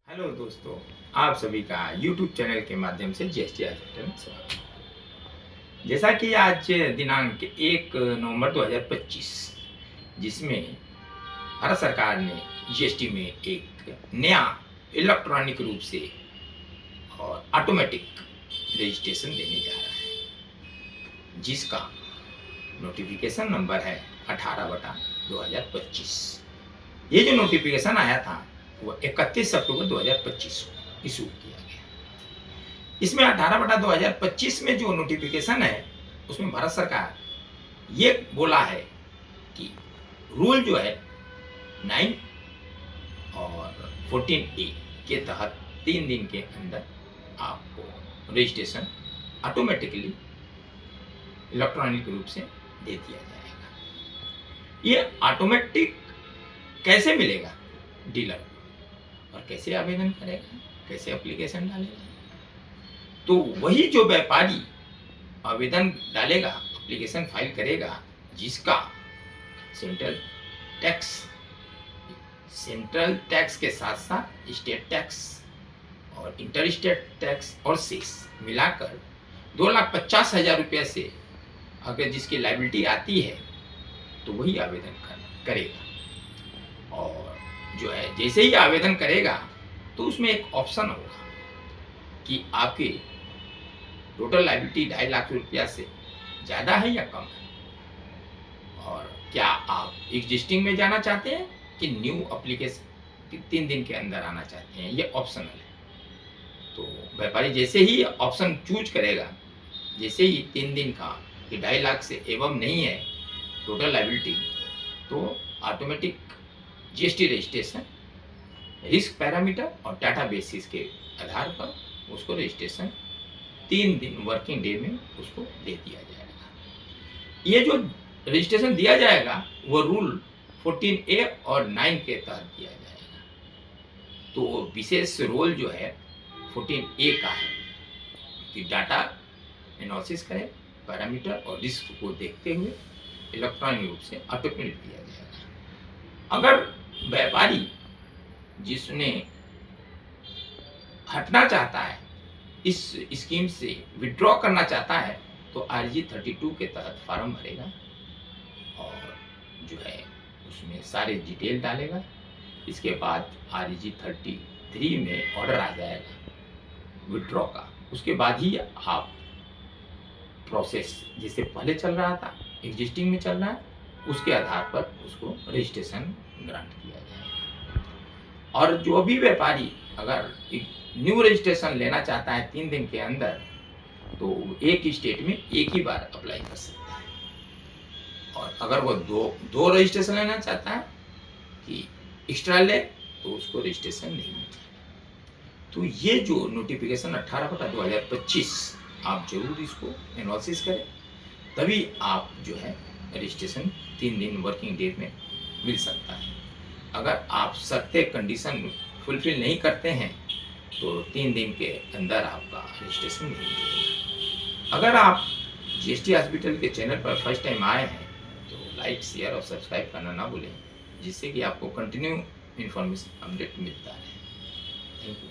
Hello दोस्तों, आप सभी का YouTube चैनल के माध्यम से जीएसटी हॉस्पिटल में स्वागत है। जैसा कि आज दिनांक 1 नवंबर 2025, जिसमें भारत सरकार ने जीएसटी में एक नया इलेक्ट्रॉनिक रूप से और ऑटोमेटिक रजिस्ट्रेशन देने जा रहा है, जिसका नोटिफिकेशन नंबर है 18/2025। ये जो नोटिफिकेशन आया था वो 31 अक्टूबर 2025 को इशू किया गया। इसमें 18/2025 में जो नोटिफिकेशन है उसमें भारत सरकार ये बोला है कि रूल जो है 9 और 14A के तहत 3 दिन के अंदर आपको रजिस्ट्रेशन ऑटोमेटिकली इलेक्ट्रॉनिक रूप से दे दिया जाएगा। ये ऑटोमेटिक कैसे मिलेगा डीलर और कैसे आवेदन करेगा, कैसे एप्लीकेशन डालेगा? तो वही जो व्यापारी आवेदन डालेगा, एप्लीकेशन फाइल करेगा, जिसका सेंट्रल टैक्स के साथ साथ स्टेट टैक्स और इंटर स्टेट टैक्स और सेस मिलाकर 2,50,000 रुपये से अगर जिसकी लायबिलिटी आती है तो वही आवेदन करेगा। और जो है जैसे ही आवेदन करेगा तो उसमें एक ऑप्शन होगा कि आपकी टोटल लायबिलिटी 2.5 लाख रुपया से ज़्यादा है या कम है, और क्या आप एग्जिस्टिंग में जाना चाहते हैं कि न्यू एप्लीकेशन 3 दिन के अंदर आना चाहते हैं, ये ऑप्शनल है। तो व्यापारी जैसे ही ऑप्शन चूज करेगा, जैसे ही 3 दिन का कि 2.5 लाख से एवं नहीं है टोटल लायबिलिटी, तो automatic GST registration risk parameter और डाटा बेसिस के आधार पर उसको रजिस्ट्रेशन 3 दिन वर्किंग डे में उसको दे दिया जाएगा। ये जो रजिस्ट्रेशन दिया जाएगा वो रूल 14A और 9 के तहत दिया जाएगा। तो विशेष रोल जो है 14A का है कि डाटा एनालिसिस करें, पैरामीटर और रिस्क को देखते हुए इलेक्ट्रॉनिक रूप से ऑटोमेटिक दिया जाएगा। अगर व्यापारी जिसने हटना चाहता है, इस स्कीम से विड्रॉ करना चाहता है, तो RG 32 के तहत फॉर्म भरेगा और जो है उसमें सारे डिटेल डालेगा। इसके बाद RG 33 में ऑर्डर आ जाएगा विड्रॉ का। उसके बाद ही आप प्रोसेस जैसे पहले चल रहा था, एग्जिस्टिंग में चल रहा है, उसके आधार पर उसको रजिस्ट्रेशन ग्रांट किया जाएगा। और जो भी व्यापारी अगर एक न्यू रजिस्ट्रेशन लेना चाहता है 3 दिन के अंदर, तो एक स्टेट में एक ही बार अप्लाई कर सकता है। और अगर वो दो रजिस्ट्रेशन लेना चाहता है कि एक्स्ट्रा ले, तो उसको रजिस्ट्रेशन नहीं मिलेगा। तो ये जो नोटिफिकेशन 18/2025, आप जरूर इसको एनालिसिस करें, तभी आप जो है रजिस्ट्रेशन 3 दिन वर्किंग डे में मिल सकता है। अगर आप शर्तें कंडीशन फुलफिल नहीं करते हैं तो 3 दिन के अंदर आपका रजिस्ट्रेशन नहीं मिलेगा। अगर आप जीएसटी हॉस्पिटल के चैनल पर फर्स्ट टाइम आए हैं तो लाइक, शेयर और सब्सक्राइब करना ना भूलें, जिससे कि आपको कंटिन्यू इन्फॉर्मेशन अपडेट मिलता है। Thank you.